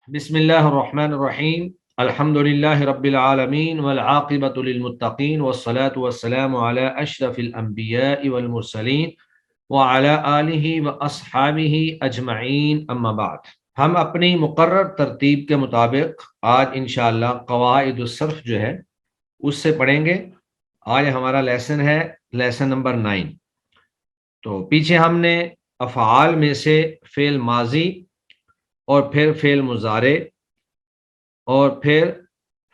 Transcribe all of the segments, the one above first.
بسم اللہ الرحمن الرحیم الحمد للہ رب العالمین والعاقبۃ للمتقین والصلاة والسلام علی اشرف الانبیاء والمرسلین وعلی آلہ واصحابہ اجمعین اما بعد۔ ہم اپنی مقرر ترتیب کے مطابق آج انشاءاللہ قواعد الصرف جو ہے اس سے پڑھیں گے۔ آج ہمارا لیسن ہے لیسن نمبر 9۔ تو پیچھے ہم نے افعال میں سے فعل ماضی اور پھر فعل مضارع اور پھر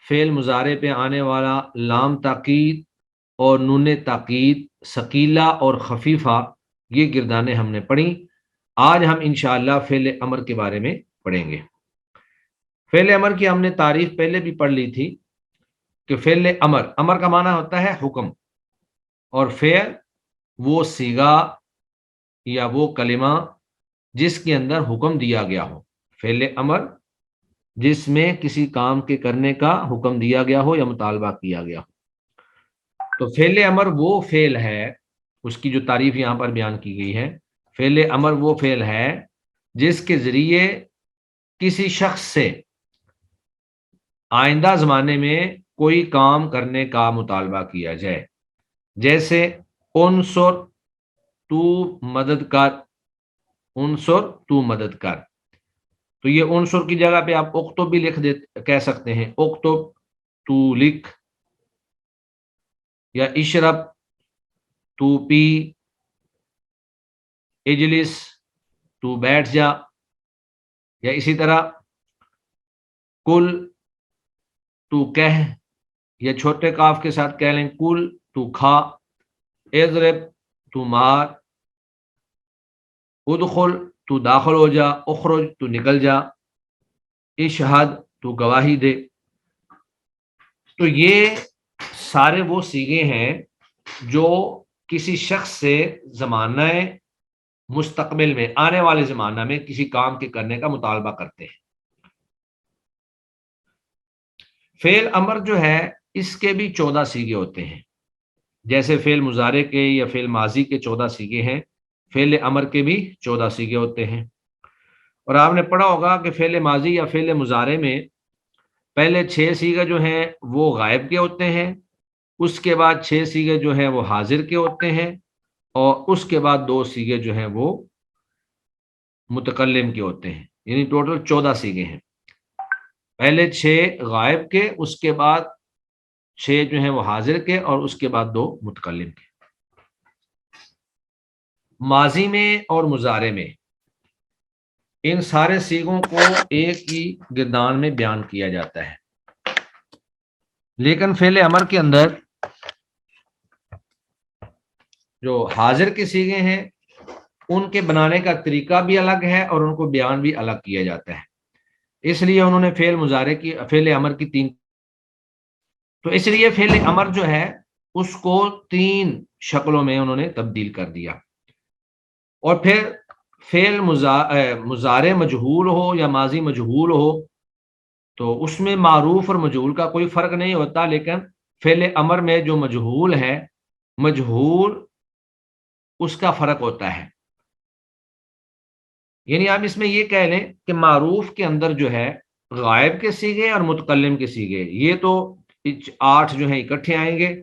فعل مضارع پہ آنے والا لام تاکید اور نون تاکید ثقیلہ اور خفیفہ، یہ گردانیں ہم نے پڑھی۔ آج ہم انشاءاللہ فعل امر کے بارے میں پڑھیں گے۔ فعل امر کی ہم نے تعریف پہلے بھی پڑھ لی تھی کہ فعل امر کا معنی ہوتا ہے حکم، اور فعل وہ صیغہ یا وہ کلمہ جس کے اندر حکم دیا گیا ہو۔ فعل امر جس میں کسی کام کے کرنے کا حکم دیا گیا ہو یا مطالبہ کیا گیا ہو۔ تو فعل امر وہ فعل ہے، اس کی جو تعریف یہاں پر بیان کی گئی ہے، فعل امر وہ فعل ہے جس کے ذریعے کسی شخص سے آئندہ زمانے میں کوئی کام کرنے کا مطالبہ کیا جائے، جیسے انصر تو مدد کر، انصر تو مدد کر۔ تو یہ عنصر کی جگہ پہ آپ اکتب بھی کہہ سکتے ہیں، اکتب تو لکھ، یا اشرب تو پی، اجلس تو بیٹھ جا، یا اسی طرح کل تو کہہ، یا چھوٹے کاف کے ساتھ کہہ لیں کل تو کھا، اضرب تو مار، ادخل تو داخل ہو جا، اخرج تو نکل جا، اشہد تو گواہی دے۔ تو یہ سارے وہ صیغے ہیں جو کسی شخص سے زمانہ مستقبل میں، آنے والے زمانہ میں کسی کام کے کرنے کا مطالبہ کرتے ہیں۔ فعل امر جو ہے اس کے بھی 14 صیغے ہوتے ہیں، جیسے فعل مضارع کے یا فعل ماضی کے 14 صیغے ہیں، فعل امر کے بھی 14 صیغے ہوتے ہیں۔ اور آپ نے پڑھا ہوگا کہ فعل ماضی یا فعل مضارع میں پہلے 6 صیغے جو ہیں وہ غائب کے ہوتے ہیں، اس کے بعد 6 صیغے جو ہیں وہ حاضر کے ہوتے ہیں، اور اس کے بعد 2 صیغے جو ہیں وہ متکلم کے ہوتے ہیں، یعنی ٹوٹل 14 صیغے ہیں۔ پہلے 6 غائب کے، اس کے بعد 6 جو ہیں وہ حاضر کے، اور اس کے بعد 2 متکلم کے۔ ماضی میں اور مضارع میں ان سارے صیغوں کو ایک ہی گردان میں بیان کیا جاتا ہے، لیکن فعل امر کے اندر جو حاضر کے صیغے ہیں ان کے بنانے کا طریقہ بھی الگ ہے اور ان کو بیان بھی الگ کیا جاتا ہے۔ اس لیے انہوں نے فعل امر کی 3، تو اس لیے فعل امر جو ہے اس کو 3 شکلوں میں انہوں نے تبدیل کر دیا۔ اور پھر فعل مضارع مجہول ہو یا ماضی مجہول ہو تو اس میں معروف اور مجہول کا کوئی فرق نہیں ہوتا، لیکن فعل امر میں جو مجہول ہے، مجہول اس کا فرق ہوتا ہے۔ یعنی آپ اس میں یہ کہہ لیں کہ معروف کے اندر جو ہے غائب کے صیغے اور متکلم کے صیغے، یہ تو 8 جو ہیں اکٹھے آئیں گے،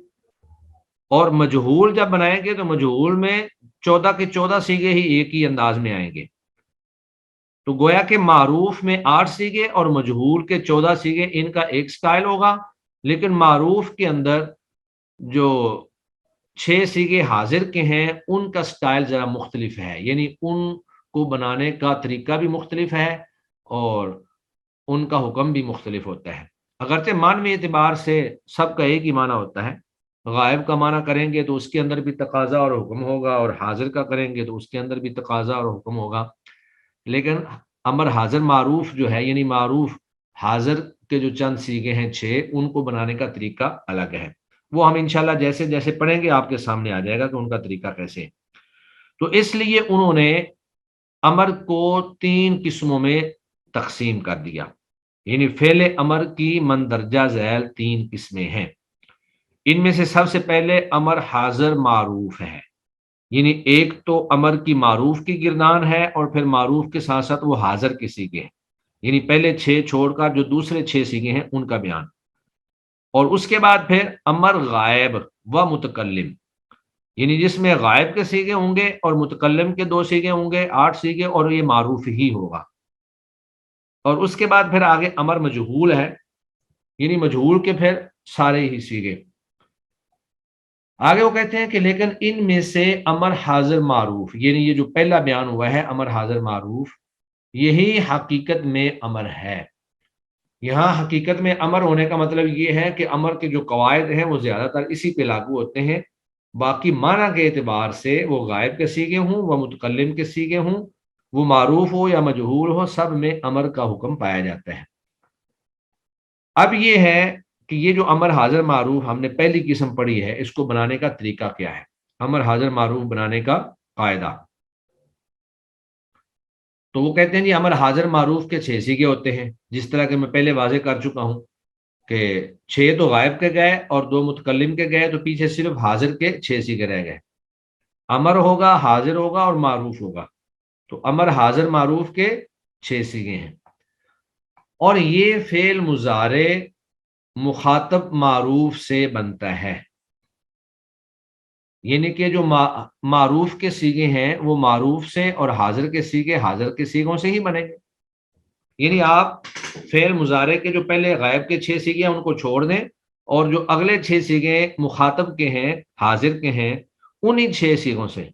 اور مجہول جب بنائیں گے تو مجہول میں 14 کے 14 صیغے ہی ایک ہی انداز میں آئیں گے۔ تو گویا کہ معروف میں 8 صیغے اور مجہول کے 14 صیغے، ان کا ایک سٹائل ہوگا، لیکن معروف کے اندر جو 6 صیغے حاضر کے ہیں ان کا سٹائل ذرا مختلف ہے، یعنی ان کو بنانے کا طریقہ بھی مختلف ہے اور ان کا حکم بھی مختلف ہوتا ہے۔ اگرچہ معنوی اعتبار سے سب کا ایک ہی معنی ہوتا ہے، غائب کا معنی کریں گے تو اس کے اندر بھی تقاضا اور حکم ہوگا، اور حاضر کا کریں گے تو اس کے اندر بھی تقاضا اور حکم ہوگا، لیکن امر حاضر معروف جو ہے، یعنی معروف حاضر کے جو چند صیغے ہیں 6، ان کو بنانے کا طریقہ الگ ہے۔ وہ ہم انشاءاللہ جیسے جیسے پڑھیں گے آپ کے سامنے آ جائے گا کہ ان کا طریقہ کیسے ہے۔ تو اس لیے انہوں نے امر کو 3 قسموں میں تقسیم کر دیا، یعنی فعل امر کی مندرجہ ذیل 3 قسمیں ہیں۔ ان میں سے سب سے پہلے امر حاضر معروف ہے، یعنی ایک تو امر کی معروف کی گردان ہے، اور پھر معروف کے ساتھ ساتھ وہ حاضر کے صیغے ہیں۔ یعنی پہلے 6 چھوڑ کر جو دوسرے 6 سیگے ہیں ان کا بیان، اور اس کے بعد پھر امر غائب و متکلم، یعنی جس میں غائب کے سیگے ہوں گے اور متکلم کے 2 سیگے ہوں گے، 8 سیگے، اور یہ معروف ہی ہوگا۔ اور اس کے بعد پھر آگے امر مجہول ہے، یعنی مجہول کے پھر سارے ہی سیگے۔ آگے وہ کہتے ہیں کہ لیکن ان میں سے امر حاضر معروف، یعنی یہ جو پہلا بیان ہوا ہے امر حاضر معروف، یہی حقیقت میں امر ہے۔ یہاں حقیقت میں امر ہونے کا مطلب یہ ہے کہ امر کے جو قواعد ہیں وہ زیادہ تر اسی پہ لاگو ہوتے ہیں، باقی معنی کے اعتبار سے وہ غائب کے سیگے ہوں، وہ متکلم کے سیگے ہوں، وہ معروف ہو یا مجہول ہو، سب میں امر کا حکم پایا جاتا ہے۔ اب یہ ہے کہ یہ جو امر حاضر معروف ہم نے پہلی قسم پڑھی ہے، اس کو بنانے کا طریقہ کیا ہے، امر حاضر معروف بنانے کا قاعدہ۔ تو وہ کہتے ہیں جی امر حاضر معروف کے 6 سیگے ہوتے ہیں، جس طرح کہ میں پہلے واضح کر چکا ہوں کہ 6 تو غائب کے گئے اور 2 متکلم کے گئے، تو پیچھے صرف حاضر کے 6 سیگے رہ گئے۔ امر ہوگا، حاضر ہوگا اور معروف ہوگا، تو امر حاضر معروف کے 6 سیگے ہیں۔ اور یہ فعل مضارع مخاطب معروف سے بنتا ہے، یعنی کہ جو معروف کے سیگے ہیں وہ معروف سے، اور حاضر کے سیگے حاضر کے سیگوں سے ہی بنے گے۔ یعنی آپ فعل مضارع کے جو پہلے غائب کے 6 سیگے ہیں ان کو چھوڑ دیں، اور جو اگلے 6 سیگے مخاطب کے ہیں، حاضر کے ہیں، انہی 6 سیگوں سے،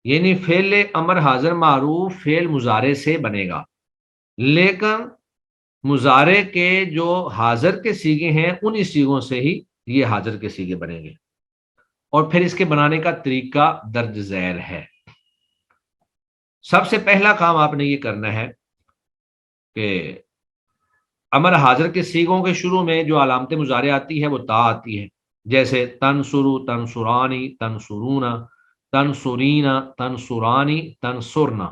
یعنی فعل امر حاضر معروف فعل مضارع سے بنے گا، لیکن مضارع کے جو حاضر کے سیگے ہیں انہی سیگوں سے ہی یہ حاضر کے سیگے بنیں گے۔ اور پھر اس کے بنانے کا طریقہ درج ذیل ہے۔ سب سے پہلا کام آپ نے یہ کرنا ہے کہ امر حاضر کے سیگوں کے شروع میں جو علامت مضارع آتی ہے وہ تا آتی ہے، جیسے تنصرو، تنصرانی، تنصرون، تنصرین، تنصرانی، تنصرنا،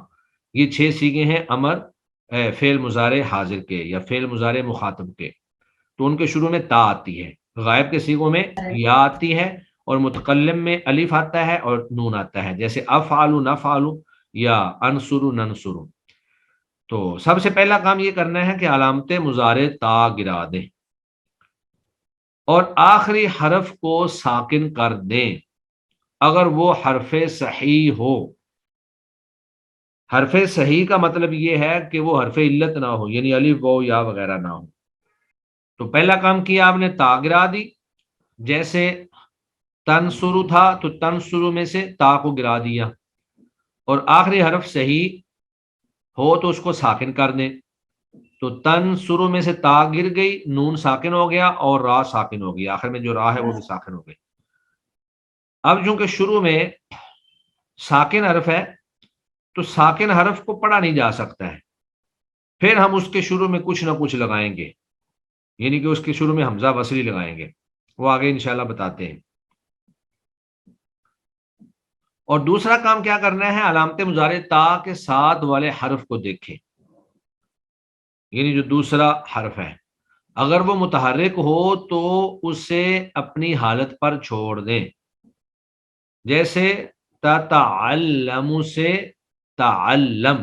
یہ 6 سیگے ہیں امر فعل مضارع حاضر کے یا فعل مضارع مخاطب کے، تو ان کے شروع میں تا آتی ہے، غائب کے سیگوں میں یا آتی ہے، اور متکلم میں الف آتا ہے اور نون آتا ہے، جیسے افعلو، نفعلو یا انصرو، ننصرو۔ تو سب سے پہلا کام یہ کرنا ہے کہ علامت مضارع تا گرا دیں اور آخری حرف کو ساکن کر دیں اگر وہ حرف صحیح ہو۔ حرف صحیح کا مطلب یہ ہے کہ وہ حرف علت نہ ہو، یعنی الف واو یا وغیرہ نہ ہو۔ تو پہلا کام کیا آپ نے، تا گرا دی، جیسے تنصرو تھا تو تنصرو میں سے تا کو گرا دیا، اور آخری حرف صحیح ہو تو اس کو ساکن کر دیں، تو تنصرو میں سے تا گر گئی، نون ساکن ہو گیا اور را ساکن ہو گئی، آخر میں جو را ہے وہ بھی ساکن ہو گئی۔ اب چونکہ شروع میں ساکن حرف ہے تو ساکن حرف کو پڑھا نہیں جا سکتا ہے، پھر ہم اس کے شروع میں کچھ نہ کچھ لگائیں گے، یعنی کہ اس کے شروع میں حمزہ وصلی لگائیں گے، وہ آگے انشاءاللہ بتاتے ہیں۔ اور دوسرا کام کیا کرنا ہے، علامت مضارع تا کے ساتھ والے حرف کو دیکھیں، یعنی جو دوسرا حرف ہے اگر وہ متحرک ہو تو اسے اپنی حالت پر چھوڑ دیں، جیسے تتعلم سے تعلم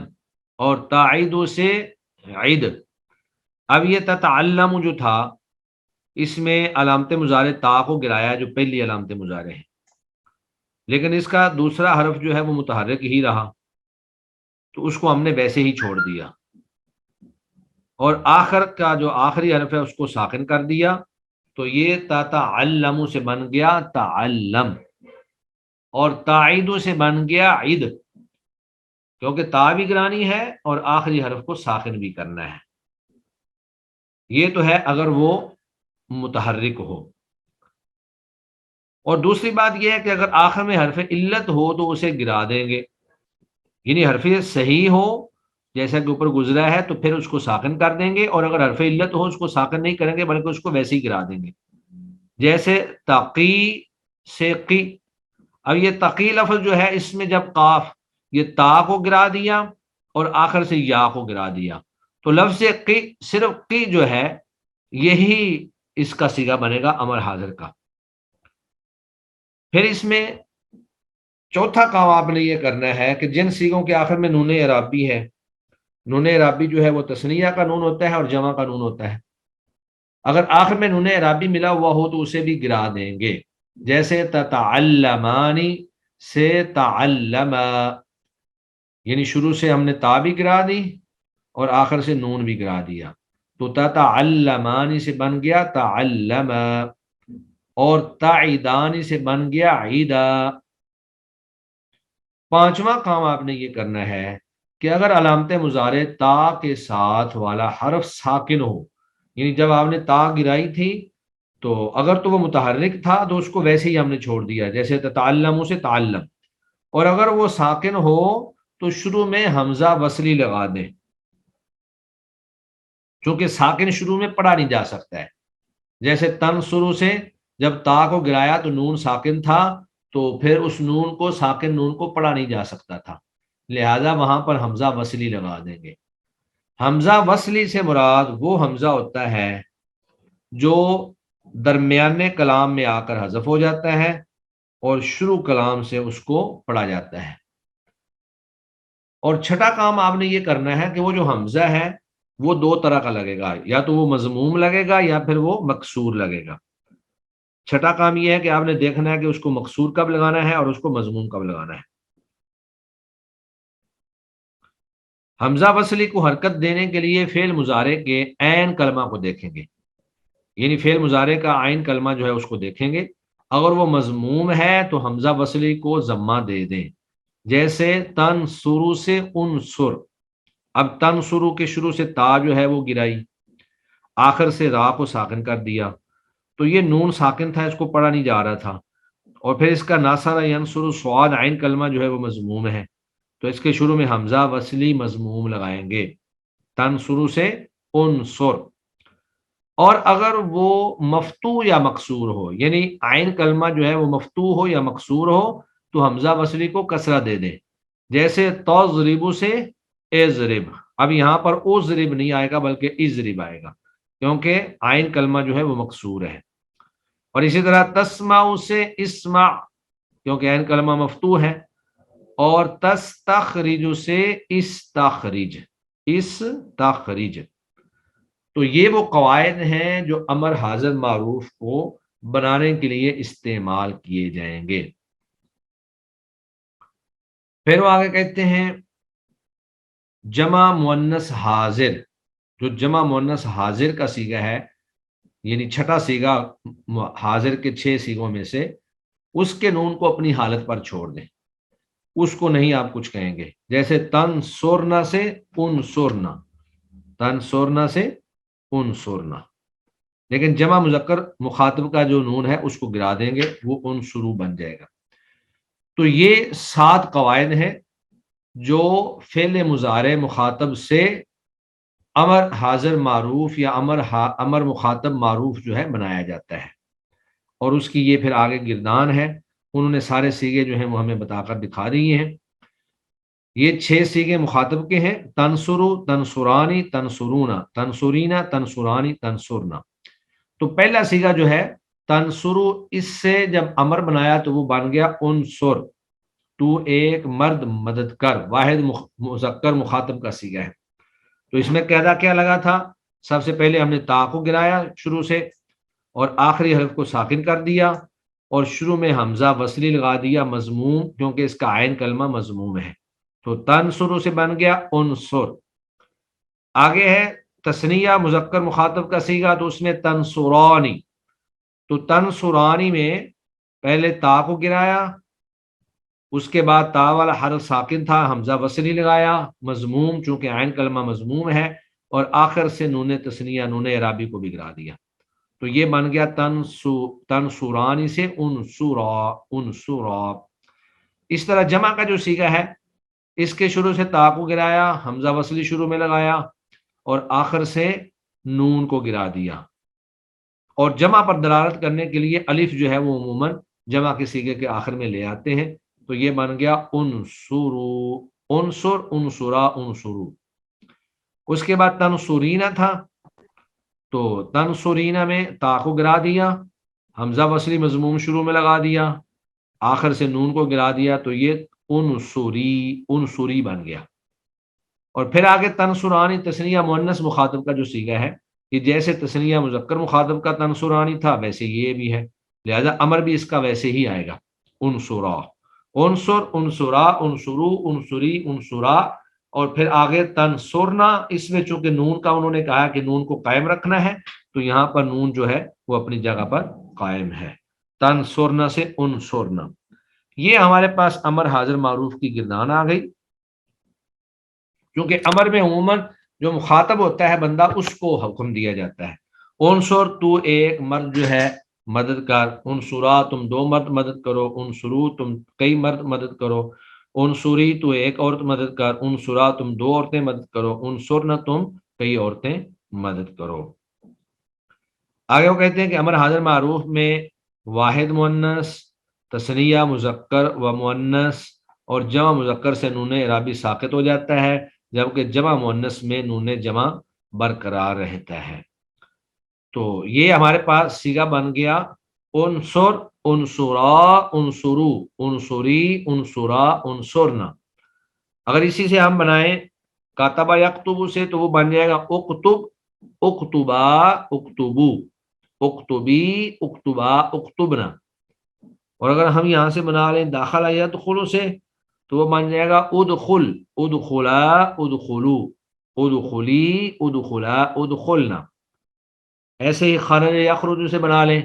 اور تعید سے عید۔ اب یہ تتعلم جو تھا اس میں علامت مضارع تا کو گرایا جو پہلی علامت مضارع ہے، لیکن اس کا دوسرا حرف جو ہے وہ متحرک ہی رہا، تو اس کو ہم نے ویسے ہی چھوڑ دیا، اور آخر کا جو آخری حرف ہے اس کو ساکن کر دیا، تو یہ تتعلم سے بن گیا تعلم، اور تعید سے بن گیا عید، کیونکہ تا بھی گرانی ہے اور آخری حرف کو ساکن بھی کرنا ہے۔ یہ تو ہے اگر وہ متحرک ہو۔ اور دوسری بات یہ ہے کہ اگر آخر میں حرف علت ہو تو اسے گرا دیں گے، یعنی حرف صحیح ہو جیسا کہ اوپر گزرا ہے تو پھر اس کو ساکن کر دیں گے، اور اگر حرف علت ہو اس کو ساکن نہیں کریں گے بلکہ اس کو ویسے ہی گرا دیں گے، جیسے تقی سے قی۔ اب یہ تقی لفظ جو ہے اس میں جب قاف یہ تا کو گرا دیا اور آخر سے یا کو گرا دیا، تو لفظ قی صرف قی جو ہے یہی اس کا صیغہ بنے گا امر حاضر کا۔ پھر اس میں چوتھا کام آپ نے یہ کرنا ہے کہ جن صیغوں کے آخر میں نون اعرابی ہے نون اعرابی جو ہے وہ تثنیہ کا نون ہوتا ہے اور جمع کا نون ہوتا ہے. اگر آخر میں نون اعرابی ملا ہوا ہو تو اسے بھی گرا دیں گے. جیسے تتعلمانی سے تعلم، یعنی شروع سے ہم نے تا بھی گرا دی اور آخر سے نون بھی گرا دیا، تو تتعلمانی سے بن گیا تعلم، اور تعیدانی سے بن گیا عیدا. پانچواں کام آپ نے یہ کرنا ہے کہ اگر علامت مضارع تا کے ساتھ والا حرف ساکن ہو، یعنی جب آپ نے تا گرائی تھی تو اگر تو وہ متحرک تھا تو اس کو ویسے ہی ہم نے چھوڑ دیا، جیسے تتعلم سے تعلم، اور اگر وہ ساکن ہو تو شروع میں حمزہ وصلی لگا دیں، چونکہ ساکن شروع میں پڑھا نہیں جا سکتا ہے. جیسے تنصرو سے جب تا کو گرایا تو نون ساکن تھا، تو پھر اس نون کو ساکن نون کو پڑھا نہیں جا سکتا تھا، لہذا وہاں پر حمزہ وصلی لگا دیں گے. حمزہ وصلی سے مراد وہ حمزہ ہوتا ہے جو درمیانے کلام میں آ کر حذف ہو جاتا ہے اور شروع کلام سے اس کو پڑھا جاتا ہے. اور چھٹا کام آپ نے یہ کرنا ہے کہ وہ جو حمزہ ہے وہ دو طرح کا لگے گا، یا تو وہ مضموم لگے گا یا پھر وہ مکسور لگے گا. چھٹا کام یہ ہے کہ آپ نے دیکھنا ہے کہ اس کو مکسور کب لگانا ہے اور اس کو مضموم کب لگانا ہے. حمزہ وصلی کو حرکت دینے کے لیے فعل مضارع کے عین کلمہ کو دیکھیں گے، یعنی فعل مضارع کا عین کلمہ جو ہے اس کو دیکھیں گے. اگر وہ مضموم ہے تو حمزہ وصلی کو ضمہ دے دیں، جیسے تنصرو سے انصر. اب تنصرو کے شروع سے تا جو ہے وہ گرائی، آخر سے را کو ساکن کر دیا، تو یہ نون ساکن تھا، اس کو پڑھا نہیں جا رہا تھا، اور پھر اس کا ناصرہ ینصر صاد عین کلمہ جو ہے وہ مضموم ہے، تو اس کے شروع میں حمزہ وصلی مضموم لگائیں گے، تنصرو سے انصر. اور اگر وہ مفتوح یا مکسور ہو، یعنی عین کلمہ جو ہے وہ مفتوح ہو یا مکسور ہو، تو حمزہ وصلی کو کسرہ دے دیں، جیسے تضرب سے اضرب. اب یہاں پر اضرب نہیں آئے گا بلکہ اضرب آئے گا، کیونکہ عین کلمہ جو ہے وہ مکسور ہے. اور اسی طرح تسمع سے اسمع، کیونکہ عین کلمہ مفتوح ہے. اور تستخرج سے استخرج، استخرج. تو یہ وہ قواعد ہیں جو امر حاضر معروف کو بنانے کے لیے استعمال کیے جائیں گے. پھر وہ آگے کہتے ہیں جمع مؤنث حاضر. جو جمع مؤنث حاضر کا صیغہ ہے، یعنی چھٹا صیغہ حاضر کے 6 صیغوں میں سے، اس کے نون کو اپنی حالت پر چھوڑ دیں، اس کو نہیں آپ کچھ کہیں گے. جیسے تنصرنا سے انصرنا، تنصرنا سے انصرنا. لیکن جمع مذکر مخاطب کا جو نون ہے اس کو گرا دیں گے، وہ انصرو بن جائے گا. تو یہ 7 قواعد ہیں جو فعل مضارع مخاطب سے امر حاضر معروف یا امر مخاطب معروف جو ہے بنایا جاتا ہے. اور اس کی یہ پھر آگے گردان ہے، انہوں نے سارے صیغے جو ہیں وہ ہمیں بتا کر دکھا دیے ہیں. یہ 6 صیغے مخاطب کے ہیں: تنصرو، تنصرانی، تنصرونا، تنصرینا، تنصرانی، تنصرنا. تو پہلا صیغہ جو ہے تنصرو، اس سے جب امر بنایا تو وہ بن گیا انصر، تو ایک مرد مدد کر، واحد مذکر مخاطب کا صیغہ ہے. تو اس میں قاعدہ کیا لگا تھا؟ سب سے پہلے ہم نے تا کو گرایا شروع سے اور آخری حرف کو ساکن کر دیا، اور شروع میں حمزہ وصلی لگا دیا مضموم، کیونکہ اس کا عین کلمہ مضموم ہے، تو تنصرو سے بن گیا انصر. آگے ہے تثنیہ مذکر مخاطب کا صیغہ، تو اس میں تنصرانی. تو تنصرانی میں پہلے تا کو گرایا، اس کے بعد تا والا حرف ساکن تھا، حمزہ وصلی لگایا مضموم، چونکہ عین کلمہ مضموم ہے، اور آخر سے نون تثنیہ نون اعرابی کو بھی گرا دیا. تو یہ بن گیا تنصرانی سے انصرا، انصرا. اس طرح جمع کا جو صیغہ ہے، اس کے شروع سے تا کو گرایا، حمزہ وصلی شروع میں لگایا اور آخر سے نون کو گرا دیا. اور جمع پر دلالت کرنے کے لیے الف جو ہے وہ عموماً جمع کے صیغے کے آخر میں لے آتے ہیں. تو یہ بن گیا انصرو، انصر، انصرا، انصرو. اس کے بعد تنصرینا تھا، تو تنصرینا میں تا کو گرا دیا، حمزہ وصلی مضموم شروع میں لگا دیا، آخر سے نون کو گرا دیا، تو یہ انصری، انصری بن گیا. اور پھر آگے تنصرانی تثنیہ مؤنث مخاطب کا جو صیغہ ہے کہ جیسے تثنیہ مذکر مخاطب کا تنصرانی تھا ویسے یہ بھی ہے، لہذا امر بھی اس کا ویسے ہی آئے گا، انصرا، انصر، انصرا، انصرو، انصری، انصرا، اور پھر آگے تنصرنا، اس میں چونکہ نون کا انہوں نے کہا کہ نون کو قائم رکھنا ہے تو یہاں پر نون جو ہے وہ اپنی جگہ پر قائم ہے، تنصرنا سے انصرنا۔ یہ ہمارے پاس امر حاضر معروف کی گردان آ گئی، کیونکہ امر میں عموماً جو مخاطب ہوتا ہے بندہ اس کو حکم دیا جاتا ہے، انصر تو ایک مرد جو ہے مدد کر، انصرا تم دو مرد مدد کرو، انصرو تم کئی مرد مدد کرو، انصری تو ایک عورت مدد کر، انصرا تم دو عورتیں مدد کرو، انصرنا تم کئی عورتیں مدد کرو۔ آگے وہ کہتے ہیں کہ امر حاضر معروف میں واحد مؤنث، تثنیہ مذکر و مؤنث اور جمع مذکر سے نون اعرابی ساقط ہو جاتا ہے، جبکہ جمع مؤنث میں نون جمع برقرار رہتا ہے۔ تو یہ ہمارے پاس صیغہ بن گیا انصر، انصرا، انصرو، انصری، انصرا، انصرنا۔ اگر اسی سے ہم بنائیں کاتبہ یکتب سے تو وہ بن جائے گا اکتب، اکتبا، اکتبو، اکتبی، اکتبا، اکتبنا۔ اور اگر ہم یہاں سے بنا لیں داخلہ یدخل سے تو وہ بن جائے گا ادخل، ادخلا، ادخلو، ادخلی، ادخلا، ادخلنا۔ ایسے ہی خرج یخرج سے بنا لیں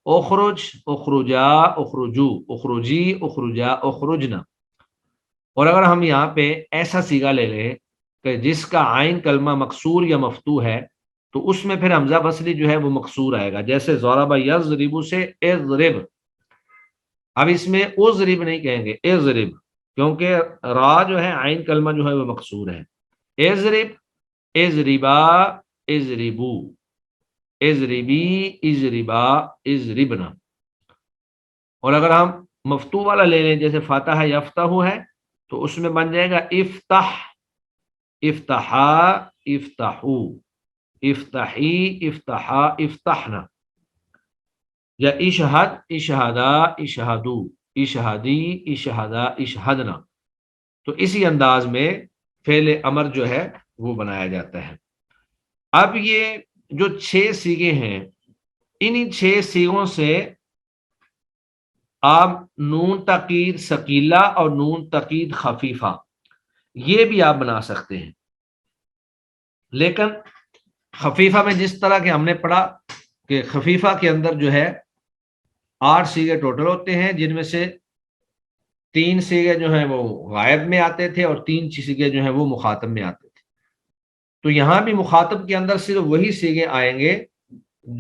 اخرج، اخرجا، اخرجو، اخرجی، اخرجا، اخرجنا۔ اور اگر ہم یہاں پہ ایسا صیغہ لے لیں کہ جس کا عین کلمہ مکسور یا مفتوح ہے تو اس میں پھر حمزہ بصری جو ہے وہ مکسور آئے گا، جیسے ضرب یضرب سے اضرب۔ اب اس میں اضرب نہیں کہیں گے، اضرب، کیونکہ را جو ہے عین کلمہ جو ہے وہ مکسور ہے۔ اضرب، اضربا، اضربو، اضربی، اضربا، اضربنا۔ اور اگر ہم مفتوح والا لے لیں جیسے فاتح یفتح ہے تو اس میں بن جائے گا افتح، افتحا، افتحو، افتحی، افتحا، افتحنا۔ یا اشہد، اشہدا، اشہدو، اشہدی، اشہدا، اشہدنا۔ تو اسی انداز میں فعل امر جو ہے وہ بنایا جاتا ہے۔ اب یہ جو 6 صیغے ہیں انہی 6 صیغوں سے آپ نون تاکید ثقیلہ اور نون تاکید خفیفہ یہ بھی آپ بنا سکتے ہیں، لیکن خفیفہ میں جس طرح کہ ہم نے پڑھا کہ خفیفہ کے اندر جو ہے 8 صیغے ٹوٹل ہوتے ہیں، جن میں سے 3 صیغے جو ہیں وہ غائب میں آتے تھے اور 3 صیغے جو ہیں وہ مخاطب میں آتے تھے۔ تو یہاں بھی مخاطب کے اندر صرف وہی صیغے آئیں گے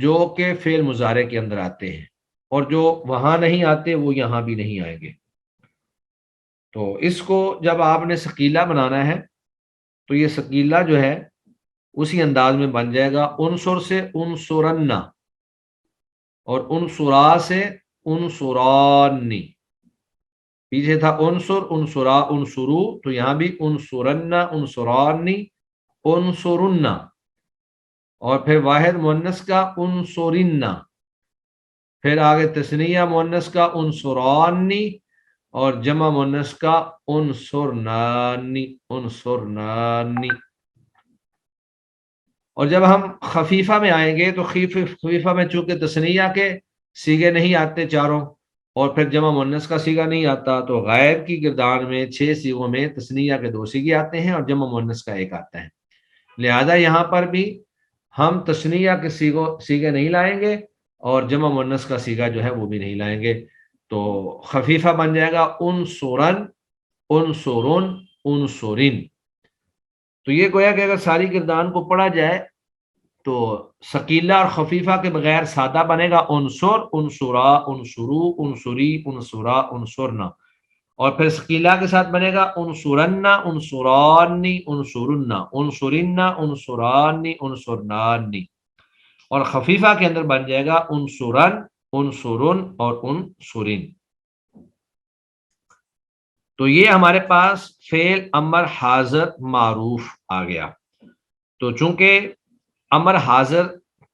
جو کہ فعل مضارع کے اندر آتے ہیں، اور جو وہاں نہیں آتے وہ یہاں بھی نہیں آئیں گے۔ تو اس کو جب آپ نے ثقیلہ بنانا ہے تو یہ ثقیلہ جو ہے اسی انداز میں بن جائے گا، انصر سے انصرنا اور انصرا سے انصرانی۔ پیچھے تھا انصر، انصرا، انصرو، تو یہاں بھی انصرنا، انصرانی، انصرنا، اور پھر واحد مؤنث کا انصرنا، پھر آگے تثنیہ مؤنث کا انصرانی اور جمع مؤنث کا انصرنانی، انصرنانی۔ اور جب ہم خفیفہ میں آئیں گے تو خفیفہ میں چونکہ تثنیہ کے صیغے نہیں آتے چاروں اور پھر جمع مؤنث کا صیغہ نہیں آتا، تو غائب کی گردان میں 6 صیغوں میں تثنیہ کے 2 صیغے آتے ہیں اور جمع مؤنث کا 1 آتا ہے، لہذا یہاں پر بھی ہم تثنیہ کے صیغے نہیں لائیں گے اور جمع مؤنث کا صیغہ جو ہے وہ بھی نہیں لائیں گے، تو خفیفہ بن جائے گا انصرن، انصرن، انصرن۔ تو یہ گویا کہ اگر ساری گردان کو پڑھا جائے تو ثقیلہ اور خفیفہ کے بغیر سادہ بنے گا انصر، انصرا، انصرو، انصری، انصرا، انصرنا، اور پھر ثقیلہ کے ساتھ بنے گا انصرنا، انصرانی، انصرنا، انصرنا، انصرانی، انصرنانی، اور خفیفہ کے اندر بن جائے گا انصرن، انصرن اور انصرن۔ تو یہ ہمارے پاس فعل امر حاضر معروف آ گیا۔ تو چونکہ امر حاضر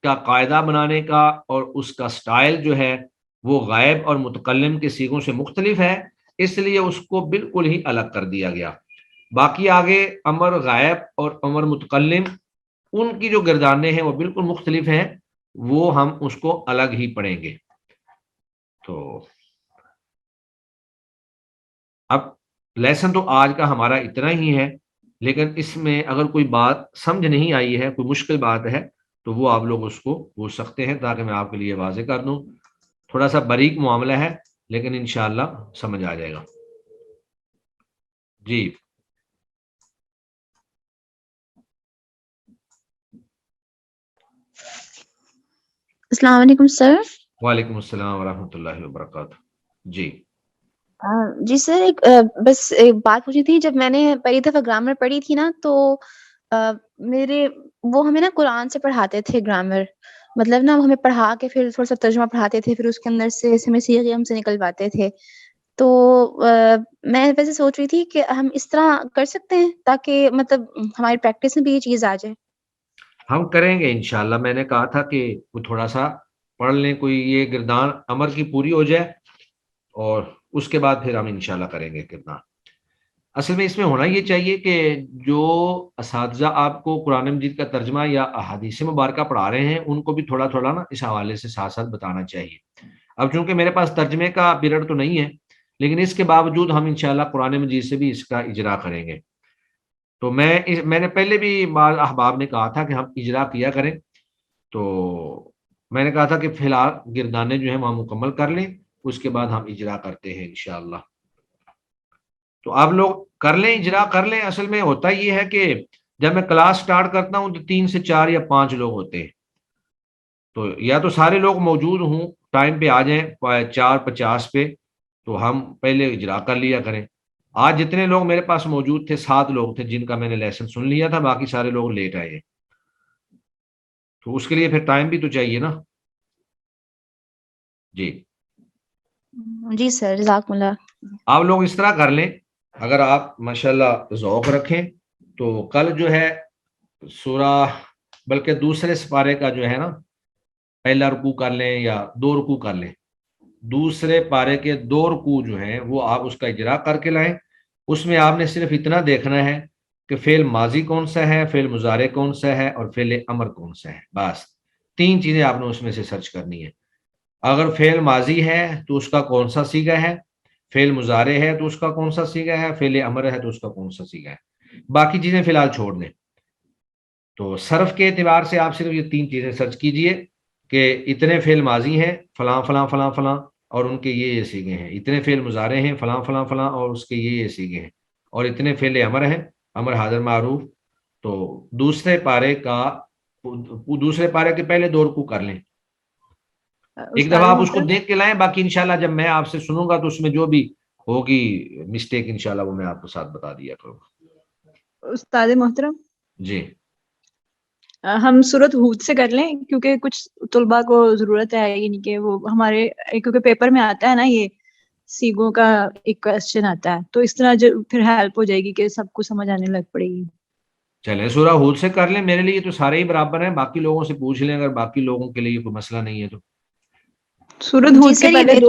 کا قاعدہ بنانے کا اور اس کا سٹائل جو ہے وہ غائب اور متکلم کے صیغوں سے مختلف ہے، اس لیے اس کو بالکل ہی الگ کر دیا گیا۔ باقی آگے امر غائب اور امر متکلم ان کی جو گردانے ہیں وہ بالکل مختلف ہیں، وہ ہم اس کو الگ ہی پڑھیں گے. تو اب لیسن تو آج کا ہمارا اتنا ہی ہے، لیکن اس میں اگر کوئی بات سمجھ نہیں آئی ہے، کوئی مشکل بات ہے، تو وہ آپ لوگ اس کو پوچھ سکتے ہیں تاکہ میں آپ کے لیے واضح کر دوں. تھوڑا سا باریک معاملہ ہے لیکن انشاءاللہ سمجھ آ جائے گا. جی السلام علیکم سر. وعلیکم السلام ورحمۃ اللہ وبرکاتہ. جی جی سر، بس ایک بات پوچھنی تھی. جب میں نے پہلی دفعہ گرامر پڑھی تھی نا، تو میرے وہ ہمیں نا قرآن سے پڑھاتے تھے گرامر. مطلب نا ہمیں پڑھا کے پھر تھوڑا سا ترجمہ پڑھاتے تھے، پھر اس کے اندر سے ہمیں صیغے ہم سے نکلواتے تھے. تو میں ویسے سوچ رہی تھی کہ ہم اس طرح کر سکتے ہیں تاکہ مطلب ہماری پریکٹس میں بھی یہ چیز آ جائے. ہم کریں گے انشاءاللہ. میں نے کہا تھا کہ وہ تھوڑا سا پڑھ لیں، کوئی یہ گردان امر کی پوری ہو جائے اور اس کے بعد پھر ہم انشاءاللہ کریں گے گردان. اصل میں اس میں ہونا یہ چاہیے کہ جو اساتذہ آپ کو قرآن مجید کا ترجمہ یا احادیث مبارکہ پڑھا رہے ہیں ان کو بھی تھوڑا تھوڑا نا اس حوالے سے ساتھ ساتھ بتانا چاہیے. اب چونکہ میرے پاس ترجمے کا پیریڈ تو نہیں ہے، لیکن اس کے باوجود ہم انشاءاللہ قرآن مجید سے بھی اس کا اجرا کریں گے. تو میں نے پہلے بھی بعض احباب نے کہا تھا کہ ہم اجرا کیا کریں، تو میں نے کہا تھا کہ فی الحال گردانے جو ہیں وہ مکمل کر لیں، اس کے بعد ہم اجرا کرتے ہیں انشاءاللہ. تو آپ لوگ کر لیں، اجرا کر لیں. اصل میں ہوتا یہ ہے کہ جب میں کلاس سٹارٹ کرتا ہوں تو 3 سے 4 یا 5 لوگ ہوتے ہیں، تو یا تو سارے لوگ موجود ہوں ٹائم پہ آ جائیں 4:50 پہ، تو ہم پہلے اجرا کر لیا کریں. آج جتنے لوگ میرے پاس موجود تھے 7 لوگ تھے جن کا میں نے لیسن سن لیا تھا، باقی سارے لوگ لیٹ آئے ہیں. تو اس کے لیے پھر ٹائم بھی تو چاہیے نا. جی جی سر، جزاک اللہ. آپ لوگ اس طرح کر لیں، اگر آپ ماشاءاللہ ذوق رکھیں تو کل جو ہے سورہ، بلکہ دوسرے سپارے کا جو ہے نا پہلا رکوع کر لیں یا 2 رکوع کر لیں. دوسرے پارے کے 2 رکوع جو ہیں وہ آپ اس کا اجرا کر کے لائیں. اس میں آپ نے صرف اتنا دیکھنا ہے کہ فعل ماضی کون سا ہے، فعل مضارع کون سا ہے اور فعل امر کون سا ہے. بس 3 چیزیں آپ نے اس میں سے سرچ کرنی ہے. اگر فعل ماضی ہے تو اس کا کون سا صیغہ ہے، فعل مضارع ہے تو اس کا کون سا صیغہ ہے، فعل امر ہے تو اس کا کون سا صیغہ ہے. باقی چیزیں فی الحال چھوڑ دیں. تو صرف کے اعتبار سے آپ صرف یہ 3 چیزیں سرچ کیجئے کہ اتنے فعل ماضی ہیں فلاں فلاں فلاں فلاں اور ان کے یہ صیغے ہیں، اتنے فعل مضارع ہیں فلاں فلاں فلاں اور اس کے یہ صیغے ہیں، اور اتنے فعل امر ہیں امر حاضر معروف. تو دوسرے پارے کے پہلے 2 رکوع کر لیں. ایک دفعہ استاد آپ اس کو محترم، دیکھ کے لائیں، باقی انشاءاللہ جب میں آپ سے سنوں گا تو اس میں جو بھی ہوگی مسٹیک انشاءاللہ وہ میں آپ کو ساتھ بتا دیا کروں گا. استاد محترم، جی ہم سورۃ ہود سے کر لیں کیونکہ کچھ طلباء کو ضرورت ہے، یعنی کہ وہ ہمارے کیونکہ پیپر میں آتا ہے نا یہ سیگوں کا ایک کوشچن آتا ہے، تو اس طرح پھر ہیلپ ہو جائے گی کہ سب کو سمجھ آنے لگ پڑے گی. چلیں سورہ ہود سے کر لیں. میرے لیے تو سارے ہی برابر ہیں، باقی لوگوں سے پوچھ لیں اگر باقی لوگوں کے لیے کوئی مسئلہ نہیں ہے تو. سورۃ جی ہود کے سر، یہ پہلے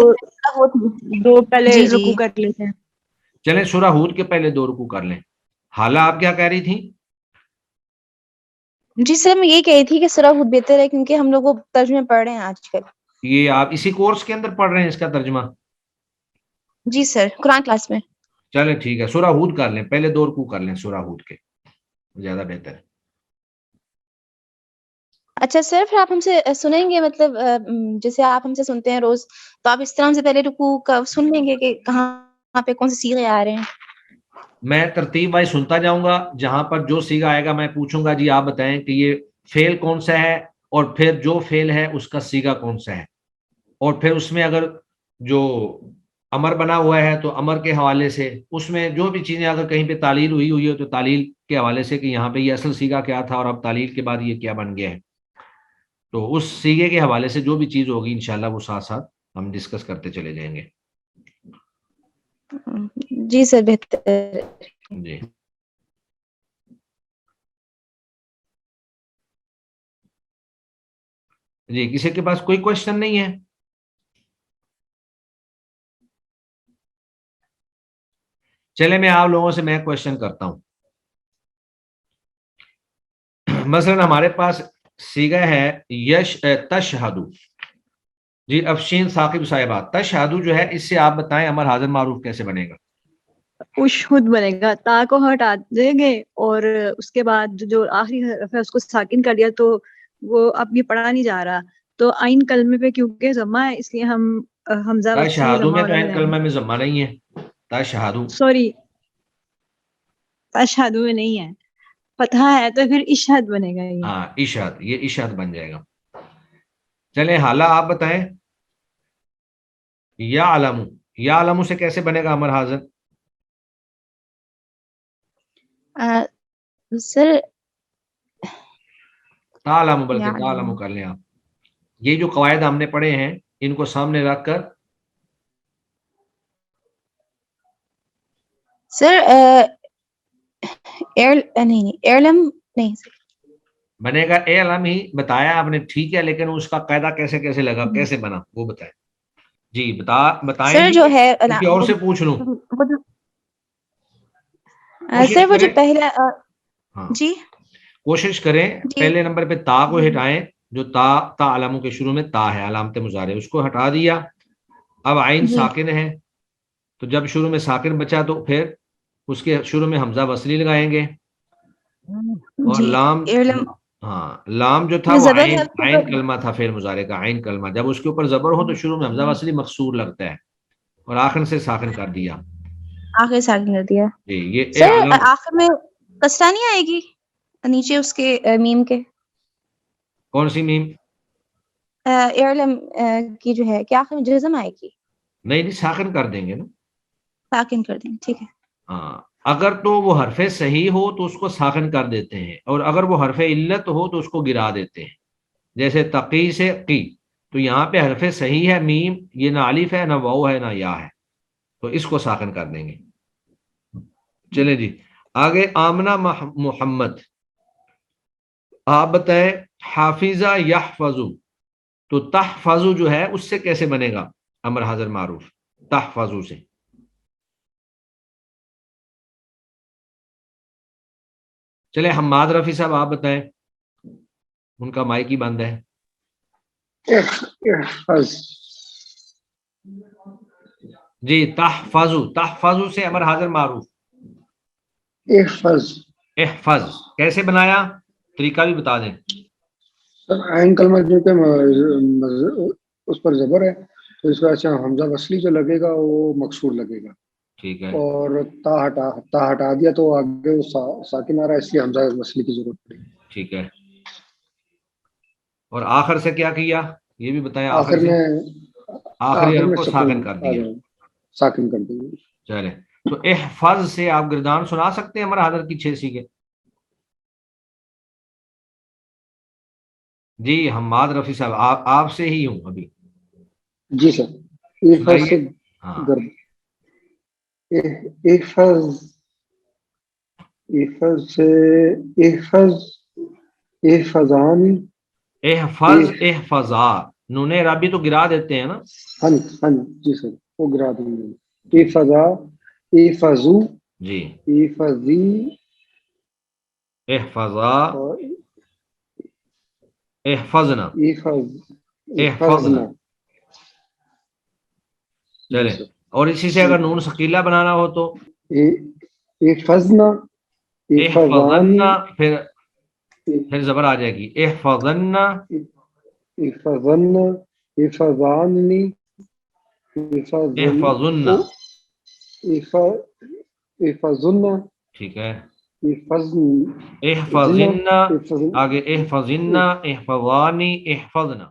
دو پہلے جی جی رکوع کر لیتے ہیں. چلیں سورہ ہود کے پہلے 2 رکوع کر لیں. حالہ آپ کیا کہہ رہی تھیں؟ جی سر، میں یہ کہہ رہی تھی کہ سورہ ہود بہتر ہے کیونکہ ہم لوگ وہ ترجمے پڑھ رہے ہیں آج کل. یہ آپ اسی کورس کے اندر پڑھ رہے ہیں اس کا ترجمہ؟ جی سر، قرآن کلاس میں. چلیں ٹھیک ہے، سورہ ہود کر لیں، پہلے 2 رکوع کر لیں سورہ ہود کے، زیادہ بہتر ہے. اچھا سر، پھر آپ ہم سے سنیں گے، مطلب جیسے آپ ہم سے سنتے ہیں روز، تو آپ اس طرح ہم سے پہلے رکوع کا سن لیں گے کہ کہاں پہ کون سے صیغے آ رہے ہیں. میں ترتیب وائز سنتا جاؤں گا، جہاں پر جو صیغہ آئے گا میں پوچھوں گا جی آپ بتائیں کہ یہ فعل کون سا ہے، اور پھر جو فعل ہے اس کا صیغہ کون سا ہے، اور پھر اس میں اگر جو امر بنا ہوا ہے تو امر کے حوالے سے اس میں جو بھی چیزیں اگر کہیں پہ تعلیل ہوئی ہے تو تعلیل کے حوالے سے کہ یہاں پہ یہ اصل صیغہ کیا تھا اور اب تعلیل کے بعد یہ کیا بن گیا ہے. تو اس صیغے کے حوالے سے جو بھی چیز ہوگی انشاءاللہ وہ ساتھ ساتھ ہم ڈسکس کرتے چلے جائیں گے. جی سر، بہتر. جی جی کسی کے پاس کوئی کوشچن نہیں ہے؟ چلے میں آپ لوگوں سے میں کوشچن کرتا ہوں. مثلا ہمارے پاس سیگا ہے یش تشہدو. جی افشین ثاقب صاحبہ تشہدو جو ہے اس سے آپ بتائیں امر حاضر معروف کیسے بنے گا؟ اشہد بنے گا، تا کو ہٹا دیں گے اور اس کے بعد جو آخری حرف ہے اس کو ساکن کر دیا تو وہ اب یہ پڑھا نہیں جا رہا. تو عین کلمے پہ کیونکہ ضمہ ہے اس لیے ہم حمزہ وصلی تشہدو ضمہ میں تو والا عین لگائیں کلمہ گے. میں ضمہ نہیں ہے. تشہدو سوری، اشہدو میں نہیں ہے، فتحہ ہے تو پھر اشہد بنے گا. یہ ہاں اشہد، یہ اشہد بن جائے گا. چلیں حالہ آپ بتائیں. یا علمو، یا علمو سے کیسے بنے گا امر حاضر؟ سر تعلم، بلکہ یا تعلم کر لیں آپ. یہ جو قواعد ہم نے پڑھے ہیں ان کو سامنے رکھ کر سر نہیں ایئرلم نہیں سر. بنے گا اے علم ہی بتایا آپ نے، ٹھیک ہے، لیکن اس کا قاعدہ کیسے کیسے لگا، کیسے بنا وہ بتائیں. جی بتائیں سر جی، جو ہے کسی اور سے پوچھ لوں. کوشش سر وہ جو کریں. پہلا ہاں جی کوشش کریں جی پہلے نمبر پہ تا کو ہٹائیں. جو تا علاموں کے شروع میں تا ہے علامت مضارع، اس کو ہٹا دیا. اب عین جی ساکن ہے تو جب شروع میں ساکن بچا تو پھر اس کے شروع میں حمزہ وصلی لگائیں گے. اور جی لام، ایئرلم ہاں لام جو تھا وہ زبر عین ہے اس کے عین اوپر، کلمہ تھا فعل مضارع کا. عین کلمہ جب اس کے اوپر زبر ہو تو شروع میں حمزہ وصلی مقصور لگتا ہے اور آخر سے ساکن کر دیا. آخر ساکن کر دیا. جی یہ اے سر علم. آخر میں کسرہ نہیں آئے گی نیچے اس کے میم کے؟ کون سی میم؟ ایئرلم کی جو ہے کیا آخر میں جزم آئے گی؟ نہیں نہیں ساکن کر دیں گے نا. ساکن کر دیں گے، ٹھیک ہے. ہاں اگر تو وہ حرف صحیح ہو تو اس کو ساکن کر دیتے ہیں، اور اگر وہ حرف علت ہو تو اس کو گرا دیتے ہیں. جیسے تقی سے قی، تو یہاں پہ حرف صحیح ہے میم، یہ نہ الف ہے نہ واو ہے نہ یا ہے، تو اس کو ساکن کر دیں گے. چلے جی آگے. آمنہ محمد، آپ بتائیں حافظہ یحفظو، تو تحفظو جو ہے اس سے کیسے بنے گا امر حاضر معروف؟ تحفظو سے چلے حماد رفیع صاحب آپ بتائیں، ان کا مائک ہی بند ہے. احفظ. جی تحفظو، تحفظو سے امر حاضر معروف احفظ. احفظ کیسے بنایا، طریقہ بھی بتا دیں. عین کلمہ جو کہ اس پر زبر ہے تو اس کا اچھا حمزہ وصلی جو لگے گا وہ مکسور لگے گا. ٹھیک ہے. اور تا ہٹا دیا تو آگے وہ ساکن آ رہا ہے، اس لیے حمزہ وصلی کی ضرورت پڑے گی. ٹھیک ہے. اور آخر سے کیا کیا یہ بھی بتائیں. آخر سے میں آخری حرف کو سکون ساکن کر آ دیا. جائے، ساکن کر دیں گے. چلے تو احفظ سے آپ گردان سنا سکتے ہیں امر حاضر کی 6 سیغے؟ جی حماد رفیع صاحب آپ سے ہی ہوں ابھی. جی سر. احفظ سے ہاں احفظ سے احفظ احفظان. احفظ احفظا، نون رابی تو گرا دیتے ہیں نا. ہاں جی سر وہ گرا دیں گے. احفظا، احفظو، جی احفظی، احفظا، اور احفظنا، احفظنا. جی چلے. سر. اور اسی سے اگر نون ثقیلہ بنانا ہو تو احفظنا، احفظانی، احفظنا، پھر زبر آ جائے گی. احفظنا، احفظنا، احفظانی، احفظنا. احفظنا، ٹھیک ہے. احفظنا، احفظنا، آگے احفظنا، احفظانی، احفظنا.